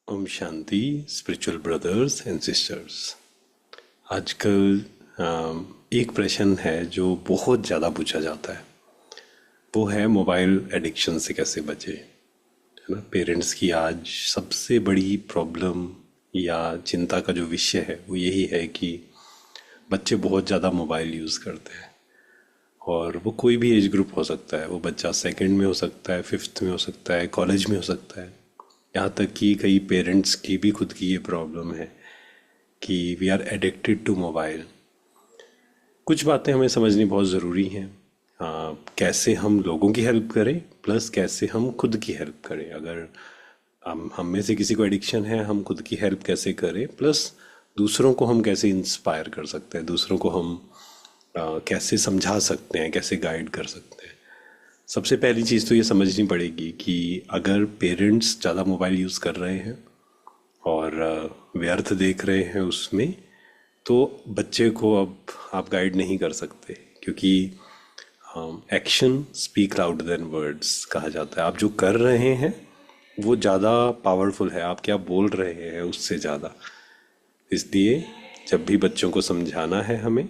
Om Shanti spiritual brothers and sisters. आजकल एक प्रश्न है जो बहुत ज़्यादा पूछा जाता है, वो है मोबाइल एडिक्शन से कैसे बचे। है ना, पेरेंट्स की आज सबसे बड़ी प्रॉब्लम या चिंता का जो विषय है वो यही है कि बच्चे बहुत ज़्यादा मोबाइल यूज़ करते हैं। और वो कोई भी एज ग्रुप हो सकता है, वो बच्चा सेकंड में हो सकता है, फिफ्थ में हो सकता है, कॉलेज में हो सकता है। यहाँ तक कि कई पेरेंट्स की भी खुद की ये प्रॉब्लम है कि we are addicted to mobile. कुछ बातें हमें समझनी बहुत ज़रूरी हैं। कैसे हम लोगों की हेल्प करें, प्लस कैसे हम खुद की हेल्प करें। अगर हम में से किसी को एडिक्शन है, हम खुद की हेल्प कैसे करें, प्लस दूसरों को हम कैसे इंस्पायर कर सकते हैं, दूसरों को हम कैसे समझा सकते हैं, कैसे गाइड कर सकते हैं। सबसे पहली चीज़ तो ये समझनी पड़ेगी कि अगर पेरेंट्स ज़्यादा मोबाइल यूज़ कर रहे हैं और व्यर्थ देख रहे हैं उसमें, तो बच्चे को अब आप गाइड नहीं कर सकते, क्योंकि action speak louder than words कहा जाता है। आप जो कर रहे हैं वो ज़्यादा पावरफुल है, आप क्या बोल रहे हैं उससे ज़्यादा। इसलिए जब भी बच्चों को समझाना है, हमें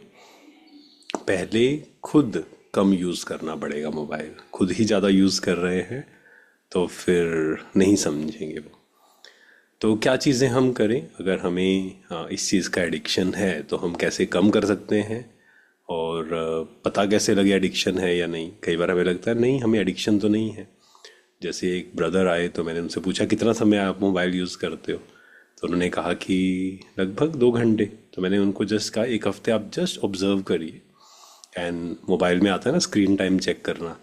पहले खुद कम यूज़ करना पड़ेगा मोबाइल। खुद ही ज़्यादा यूज़ कर रहे हैं तो फिर नहीं समझेंगे वो। तो क्या चीज़ें हम करें अगर हमें इस चीज़ का एडिक्शन है, तो हम कैसे कम कर सकते हैं। और पता कैसे लगे एडिक्शन है या नहीं। कई बार हमें लगता है नहीं, हमें एडिक्शन तो नहीं है। जैसे एक ब्रदर आए तो मैंने उनसे पूछा कितना समय आप मोबाइल यूज़ करते हो, तो उन्होंने कहा कि लगभग 2 घंटे। तो मैंने उनको जस्ट कहा एक हफ्ते आप जस्ट ऑब्जर्व करिए, एंड मोबाइल में आता है ना स्क्रीन टाइम चेक करना,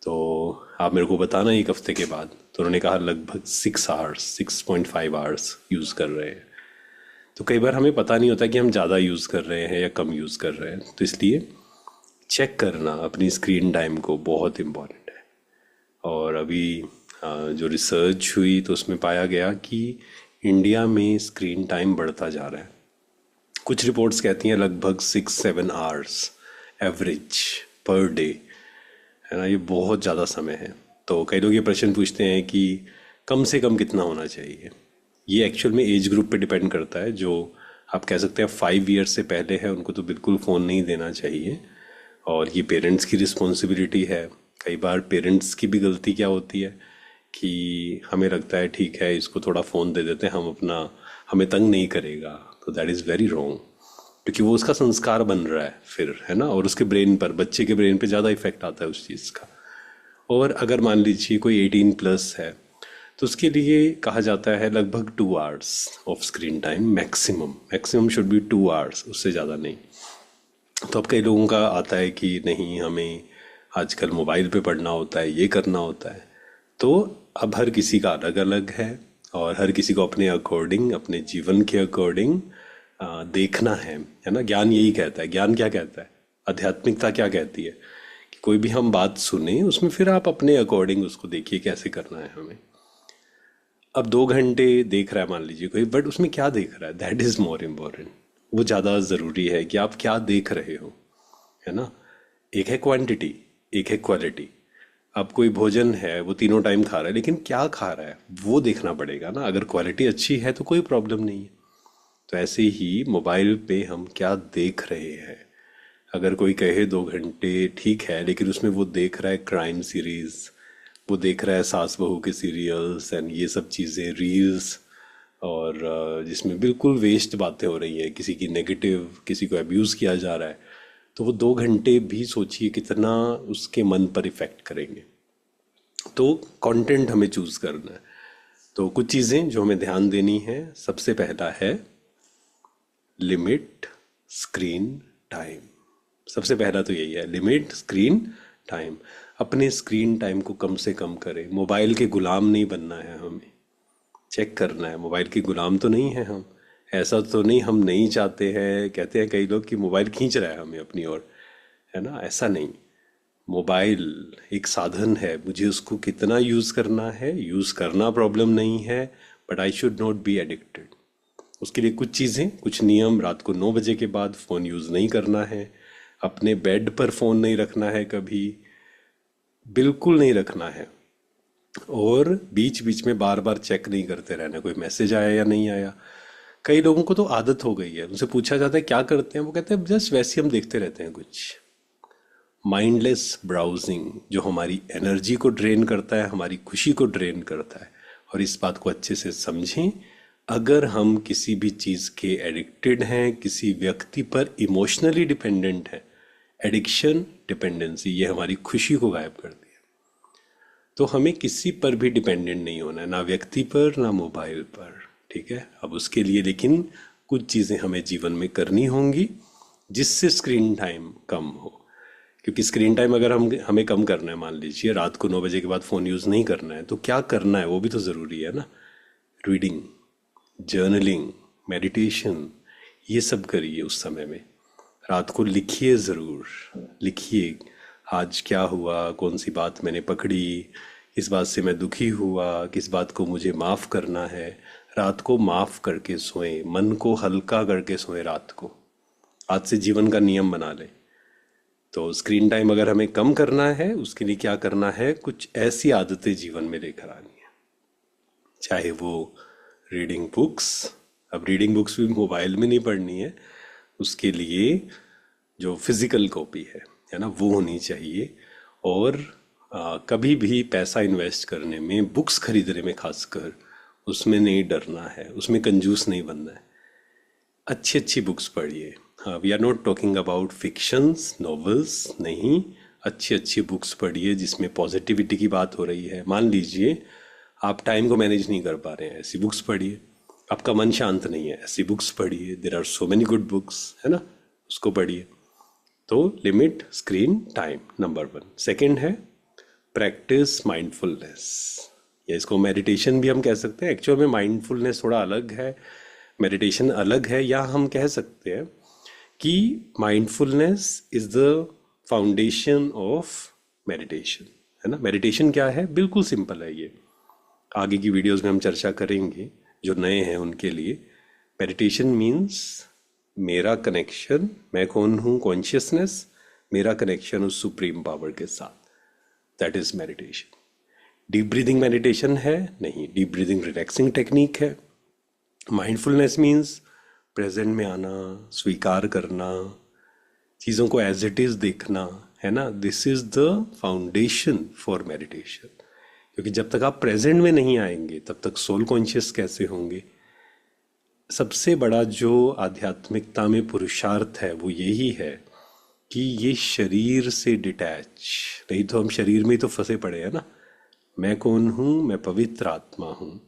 तो आप मेरे को बताना एक हफ्ते के बाद। तो उन्होंने कहा लगभग 6 आवर्स, 6.5 आवर्स यूज़ कर रहे हैं। तो कई बार हमें पता नहीं होता कि हम ज़्यादा यूज़ कर रहे हैं या कम यूज़ कर रहे हैं, तो इसलिए चेक करना अपनी स्क्रीन टाइम को बहुत इम्पॉर्टेंट है। और अभी जो रिसर्च हुई तो उसमें पाया गया कि इंडिया में स्क्रीन टाइम बढ़ता जा रहा है। कुछ रिपोर्ट्स कहती हैं लगभग 6-7 आवर्स एवरेज पर डे, है ना। ये बहुत ज़्यादा समय है। तो कई लोग ये प्रश्न पूछते हैं कि कम से कम कितना होना चाहिए। ये एक्चुअल में एज ग्रुप पे डिपेंड करता है। जो आप कह सकते हैं 5 ईयर्स से पहले है, उनको तो बिल्कुल फ़ोन नहीं देना चाहिए। और ये पेरेंट्स की रिस्पॉन्सिबिलिटी है। कई बार पेरेंट्स की भी गलती क्या होती है कि हमें लगता है ठीक है इसको थोड़ा फ़ोन दे देते हैं, हम अपना, हमें तंग नहीं करेगा। तो दैट इज़ वेरी रॉन्ग, क्योंकि वो उसका संस्कार बन रहा है फिर, है ना। और उसके ब्रेन पर, बच्चे के ब्रेन पे ज़्यादा इफेक्ट आता है उस चीज़ का। और अगर मान लीजिए कोई 18+ है, तो उसके लिए कहा जाता है लगभग 2 hours of screen time maximum. Maximum should be 2 hours, उससे ज़्यादा नहीं। तो अब कई लोगों का आता है कि नहीं, हमें आजकल मोबाइल पे पढ़ना होता है, ये करना होता है। तो अब हर किसी का अलग अलग है, और हर किसी को अपने अकॉर्डिंग, अपने जीवन के अकॉर्डिंग देखना है ना। ज्ञान यही कहता है। ज्ञान क्या कहता है, आध्यात्मिकता क्या कहती है कि कोई भी हम बात सुने उसमें फिर आप अपने अकॉर्डिंग उसको देखिए कैसे करना है हमें। अब 2 घंटे देख रहा है मान लीजिए कोई, बट उसमें क्या देख रहा है, दैट इज़ मोर इम्पोर्टेंट। वो ज़्यादा ज़रूरी है कि आप क्या देख रहे हो, है ना। एक है क्वांटिटी, एक है क्वालिटी। अब कोई भोजन है वो तीनों टाइम खा रहा है, लेकिन क्या खा रहा है वो देखना पड़ेगा ना। अगर क्वालिटी अच्छी है तो कोई प्रॉब्लम नहीं है। तो ऐसे ही मोबाइल पे हम क्या देख रहे हैं। अगर कोई कहे 2 घंटे ठीक है, लेकिन उसमें वो देख रहा है क्राइम सीरीज, वो देख रहा है सास बहू के सीरियल्स एंड ये सब चीज़ें, रील्स, और जिसमें बिल्कुल वेस्ट बातें हो रही हैं, किसी की नेगेटिव, किसी को अब्यूज़ किया जा रहा है, तो वो 2 घंटे भी सोचिए कितना उसके मन पर इफ़ेक्ट करेंगे। तो कंटेंट हमें चूज़ करना है। तो कुछ चीज़ें जो हमें ध्यान देनी है, सबसे पहला है लिमिट स्क्रीन टाइम। सबसे पहला तो यही है, लिमिट स्क्रीन टाइम। अपने स्क्रीन टाइम को कम से कम करें। मोबाइल के गुलाम नहीं बनना है हमें। चेक करना है, मोबाइल के गुलाम तो नहीं है हम। ऐसा तो नहीं हम नहीं चाहते हैं, कहते हैं कई लोग कि मोबाइल खींच रहा है हमें अपनी ओर, है ना। ऐसा नहीं। मोबाइल एक साधन है, मुझे उसको कितना यूज़ करना है, यूज़ करना प्रॉब्लम नहीं है, but I should not be addicted. उसके लिए कुछ चीज़ें, कुछ नियम, रात को 9 बजे के बाद फ़ोन यूज़ नहीं करना है। अपने बेड पर फ़ोन नहीं रखना है, कभी बिल्कुल नहीं रखना है। और बीच बीच में बार बार चेक नहीं करते रहना कोई मैसेज आया या नहीं आया। कई लोगों को तो आदत हो गई है, उनसे पूछा जाता है क्या करते हैं, वो कहते हैं जस्ट वैसे ही हम देखते रहते हैं कुछ। माइंडलेस ब्राउजिंग जो हमारी एनर्जी को ड्रेन करता है, हमारी खुशी को ड्रेन करता है। और इस बात को अच्छे से समझें, अगर हम किसी भी चीज़ के एडिक्टेड हैं, किसी व्यक्ति पर इमोशनली डिपेंडेंट हैं, एडिक्शन डिपेंडेंसी ये हमारी खुशी को गायब कर दिया। तो हमें किसी पर भी डिपेंडेंट नहीं होना है, ना व्यक्ति पर ना मोबाइल पर। ठीक है, अब उसके लिए लेकिन कुछ चीज़ें हमें जीवन में करनी होंगी जिससे स्क्रीन टाइम कम हो। क्योंकि स्क्रीन टाइम अगर हमें कम करना है, मान लीजिए रात को 9 बजे के बाद फ़ोन यूज़ नहीं करना है, तो क्या करना है वो भी तो ज़रूरी है ना। रीडिंग, जर्नलिंग, मेडिटेशन, ये सब करिए उस समय में। रात को लिखिए, ज़रूर लिखिए आज क्या हुआ, कौन सी बात मैंने पकड़ी, किस बात से मैं दुखी हुआ, किस बात को मुझे माफ़ करना है। रात को माफ़ करके सोएं, मन को हल्का करके सोएं रात को। आज से जीवन का नियम बना लें। तो स्क्रीन टाइम अगर हमें कम करना है, उसके लिए क्या करना है, कुछ ऐसी आदतें जीवन में लेकर आनी है। चाहे वो रीडिंग बुक्स, अब रीडिंग बुक्स भी मोबाइल में नहीं पढ़नी है, उसके लिए जो फिजिकल कॉपी है ना, वो होनी चाहिए। और कभी भी पैसा इन्वेस्ट करने में, बुक्स खरीदने में खासकर, उसमें नहीं डरना है, उसमें कंजूस नहीं बनना है। अच्छी अच्छी बुक्स पढ़िए। हाँ, we are not talking about fictions novels, नहीं, अच्छी अच्छी बुक्स पढ़िए जिसमें पॉजिटिविटी की बात हो रही है। मान लीजिए आप टाइम को मैनेज नहीं कर पा रहे हैं, ऐसी बुक्स पढ़िए। आपका मन शांत नहीं है, ऐसी बुक्स पढ़िए। There are so many good books, है ना, उसको पढ़िए। तो limit screen time, number 1। Second है प्रैक्टिस माइंडफुलनेस, या इसको मेडिटेशन भी हम कह सकते हैं। एक्चुअल में माइंडफुलनेस थोड़ा अलग है, मेडिटेशन अलग है। या हम कह सकते हैं कि mindfulness is the foundation of meditation, है ना। मेडिटेशन क्या है, बिल्कुल सिंपल है ये, आगे की वीडियोस में हम चर्चा करेंगे जो नए हैं उनके लिए। मेडिटेशन मीन्स मेरा कनेक्शन, मैं कौन हूँ, कॉन्शियसनेस, मेरा कनेक्शन उस सुप्रीम पावर के साथ, that is meditation. Deep breathing meditation है नहीं, डीप ब्रीदिंग रिलैक्सिंग टेक्निक है। माइंडफुलनेस मीन्स प्रेजेंट में आना, स्वीकार करना, चीज़ों को एज इट इज़ देखना, है ना। This is the foundation for meditation. क्योंकि जब तक आप प्रेजेंट में नहीं आएंगे तब तक सोल कॉन्शियस कैसे होंगे। सबसे बड़ा जो आध्यात्मिकता में पुरुषार्थ है वो यही है कि ये शरीर से डिटैच, नहीं तो हम शरीर में ही तो फंसे पड़े हैं ना। मैं कौन हूँ, मैं पवित्र आत्मा हूँ।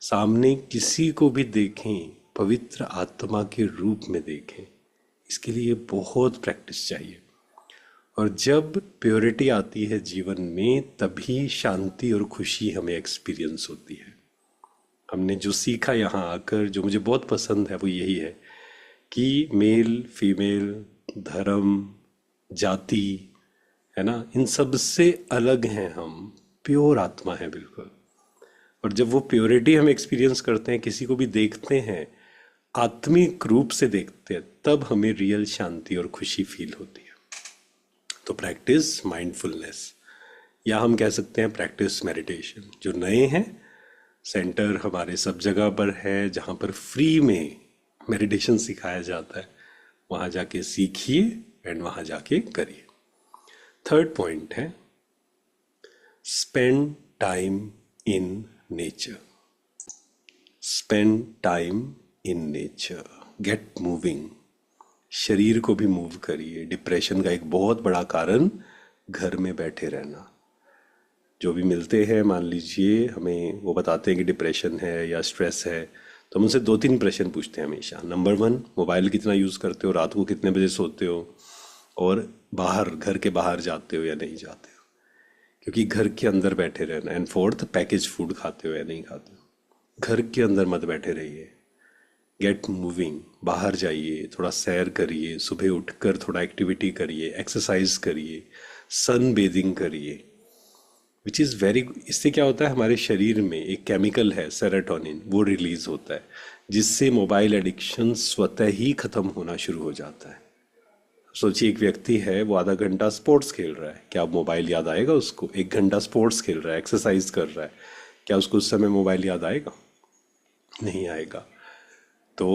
सामने किसी को भी देखें, पवित्र आत्मा के रूप में देखें, इसके लिए बहुत प्रैक्टिस चाहिए। और जब प्योरिटी आती है जीवन में, तभी शांति और खुशी हमें एक्सपीरियंस होती है। हमने जो सीखा यहाँ आकर, जो मुझे बहुत पसंद है, वो यही है कि मेल फीमेल, धर्म, जाति, है ना, इन सब से अलग हैं हम, प्योर आत्मा है बिल्कुल। और जब वो प्योरिटी हम एक्सपीरियंस करते हैं, किसी को भी देखते हैं, आत्मिक रूप से देखते हैं, तब हमें रियल शांति और खुशी फील होती है। तो प्रैक्टिस माइंडफुलनेस, या हम कह सकते हैं प्रैक्टिस मेडिटेशन। जो नए हैं, सेंटर हमारे सब जगह पर है जहाँ पर फ्री में मेडिटेशन सिखाया जाता है, वहाँ जाके सीखिए एंड वहाँ जाके करिए। थर्ड पॉइंट है spend time in nature. Spend time in nature, get moving, शरीर को भी मूव करिए। डिप्रेशन का एक बहुत बड़ा कारण घर में बैठे रहना। जो भी मिलते हैं, मान लीजिए हमें वो बताते हैं कि डिप्रेशन है या स्ट्रेस है, तो हम उनसे 2-3 प्रश्न पूछते हैं हमेशा। नंबर 1, मोबाइल कितना यूज़ करते हो, रात को कितने बजे सोते हो, और बाहर, घर के बाहर जाते हो या नहीं जाते हो, क्योंकि घर के अंदर बैठे रहना। एंड 4th, पैकेज फूड खाते हो या नहीं खाते हो। घर के अंदर मत बैठे रहिए, गेट मूविंग, बाहर जाइए, थोड़ा सैर करिए, सुबह उठकर थोड़ा एक्टिविटी करिए, एक्सरसाइज करिए, सन बेदिंग करिए, विच इज़ वेरी। इससे क्या होता है, हमारे शरीर में एक केमिकल है सेरोटोनिन, वो रिलीज होता है, जिससे मोबाइल एडिक्शन स्वतः ही खत्म होना शुरू हो जाता है। सोचिए एक व्यक्ति है, वो आधा घंटा स्पोर्ट्स खेल रहा है, क्या अब मोबाइल याद आएगा उसको? 1 घंटा स्पोर्ट्स खेल रहा है, एक्सरसाइज कर रहा है, क्या उसको उस समय मोबाइल याद आएगा? नहीं आएगा। तो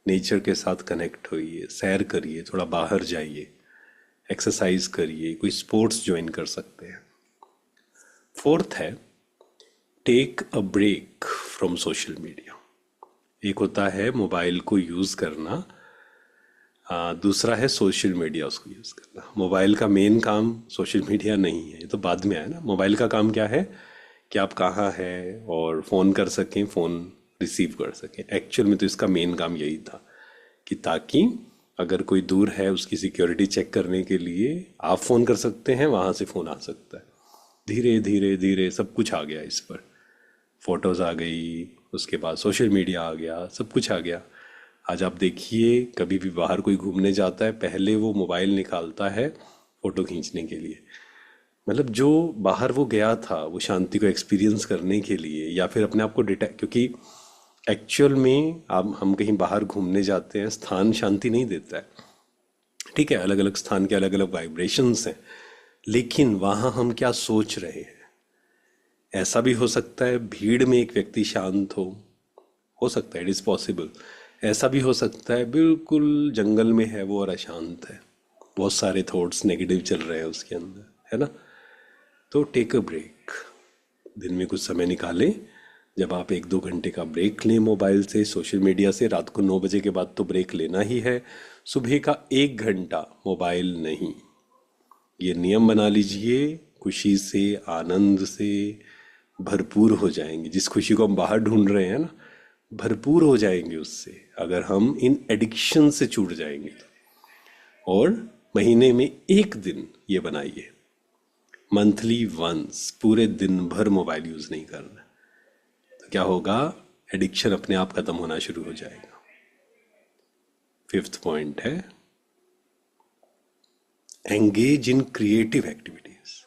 नेचर के साथ कनेक्ट होइए, सैर करिए, थोड़ा बाहर जाइए, एक्सरसाइज करिए, कोई स्पोर्ट्स ज्वाइन कर सकते हैं। फोर्थ है take a break from social media. एक होता है मोबाइल को यूज़ करना, दूसरा है सोशल मीडिया उसको यूज़ करना। मोबाइल का मेन काम सोशल मीडिया नहीं है, ये तो बाद में आया ना। मोबाइल का काम क्या है कि आप कहाँ हैं और फ़ोन कर सकें, फ़ोन रिसीव कर सकें। एक्चुअल में तो इसका मेन काम यही था कि ताकि अगर कोई दूर है उसकी सिक्योरिटी चेक करने के लिए आप फ़ोन कर सकते हैं, वहाँ से फ़ोन आ सकता है। धीरे धीरे धीरे सब कुछ आ गया इस पर, फोटोज़ आ गई, उसके बाद सोशल मीडिया आ गया, सब कुछ आ गया। आज आप देखिए कभी भी बाहर कोई घूमने जाता है, पहले वो मोबाइल निकालता है फ़ोटो खींचने के लिए। मतलब जो बाहर वो गया था वो शांति को एक्सपीरियंस करने के लिए, या फिर अपने आप को क्योंकि एक्चुअल में आप हम कहीं बाहर घूमने जाते हैं, स्थान शांति नहीं देता है। ठीक है, अलग अलग स्थान के अलग अलग वाइब्रेशंस हैं, लेकिन वहाँ हम क्या सोच रहे हैं? ऐसा भी हो सकता है भीड़ में एक व्यक्ति शांत हो सकता है, इट इज़ पॉसिबल। ऐसा भी हो सकता है बिल्कुल जंगल में है वो और अशांत है, बहुत सारे थॉट्स नेगेटिव चल रहे हैं उसके अंदर, है ना। तो टेक अ ब्रेक, दिन में कुछ समय निकालें। जब आप 1-2 घंटे का ब्रेक लें मोबाइल से, सोशल मीडिया से, रात को 9 बजे के बाद तो ब्रेक लेना ही है। सुबह का 1 घंटा मोबाइल नहीं, ये नियम बना लीजिए। खुशी से, आनंद से भरपूर हो जाएंगे। जिस खुशी को हम बाहर ढूंढ रहे हैं ना, भरपूर हो जाएंगे उससे, अगर हम इन एडिक्शन से छूट जाएंगे तो। और महीने में 1 दिन ये बनाइए, मंथली वंस, पूरे दिन भर मोबाइल यूज नहीं करना। तो क्या होगा? एडिक्शन अपने आप खत्म होना शुरू हो जाएगा। 5th पॉइंट है engage in creative activities.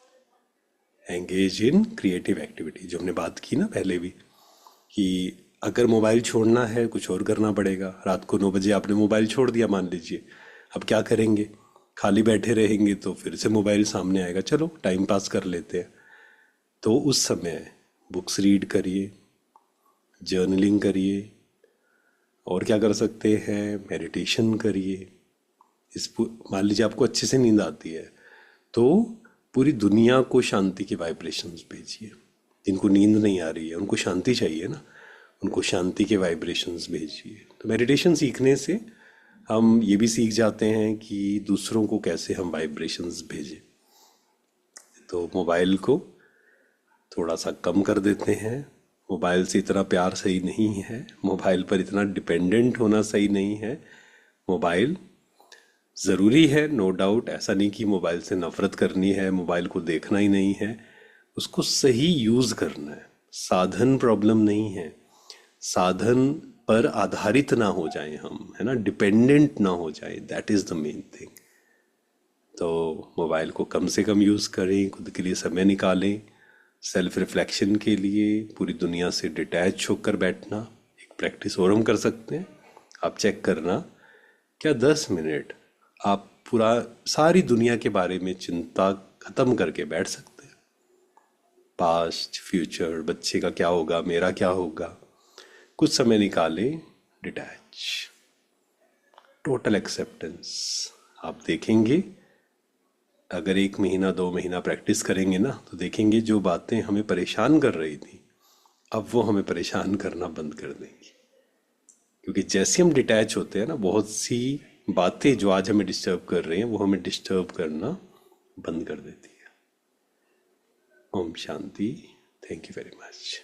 Engage in creative activity, जो हमने बात की ना पहले भी, कि अगर मोबाइल छोड़ना है कुछ और करना पड़ेगा। रात को 9 बजे आपने मोबाइल छोड़ दिया मान लीजिए, अब क्या करेंगे? खाली बैठे रहेंगे तो फिर से मोबाइल सामने आएगा, चलो टाइम पास कर लेते हैं। तो उस समय बुक्स रीड करिए, जर्नलिंग करिए, और क्या कर सकते हैं, मेडिटेशन करिए। मान लीजिए आपको अच्छे से नींद आती है तो पूरी दुनिया को शांति के वाइब्रेशंस भेजिए। जिनको नींद नहीं आ रही है उनको शांति चाहिए ना, उनको शांति के वाइब्रेशंस भेजिए। तो मेडिटेशन सीखने से हम ये भी सीख जाते हैं कि दूसरों को कैसे हम वाइब्रेशंस भेजें। तो मोबाइल को थोड़ा सा कम कर देते हैं। मोबाइल से इतना प्यार सही नहीं है, मोबाइल पर इतना डिपेंडेंट होना सही नहीं है। मोबाइल ज़रूरी है, नो डाउट, ऐसा नहीं कि मोबाइल से नफ़रत करनी है, मोबाइल को देखना ही नहीं है। उसको सही यूज़ करना है। साधन प्रॉब्लम नहीं है, साधन पर आधारित ना हो जाए हम, है ना, डिपेंडेंट ना हो जाए, that is the main thing. तो मोबाइल को कम से कम यूज़ करें, खुद के लिए समय निकालें, सेल्फ रिफ्लेक्शन के लिए, पूरी दुनिया से डिटैच होकर बैठना। एक प्रैक्टिस और हम कर सकते हैं, आप चेक करना, क्या 10 मिनट आप पूरा सारी दुनिया के बारे में चिंता खत्म करके बैठ सकते हैं? पास्ट, फ्यूचर, बच्चे का क्या होगा, मेरा क्या होगा, कुछ समय निकालें, डिटैच, टोटल एक्सेप्टेंस। आप देखेंगे अगर 1 महीना 2 महीना प्रैक्टिस करेंगे ना, तो देखेंगे जो बातें हमें परेशान कर रही थी अब वो हमें परेशान करना बंद कर देंगी। क्योंकि जैसे हम डिटैच होते हैं ना, बहुत सी बातें जो आज हमें डिस्टर्ब कर रही हैं वो हमें डिस्टर्ब करना बंद कर देती है। ओम शांति। Thank you very much.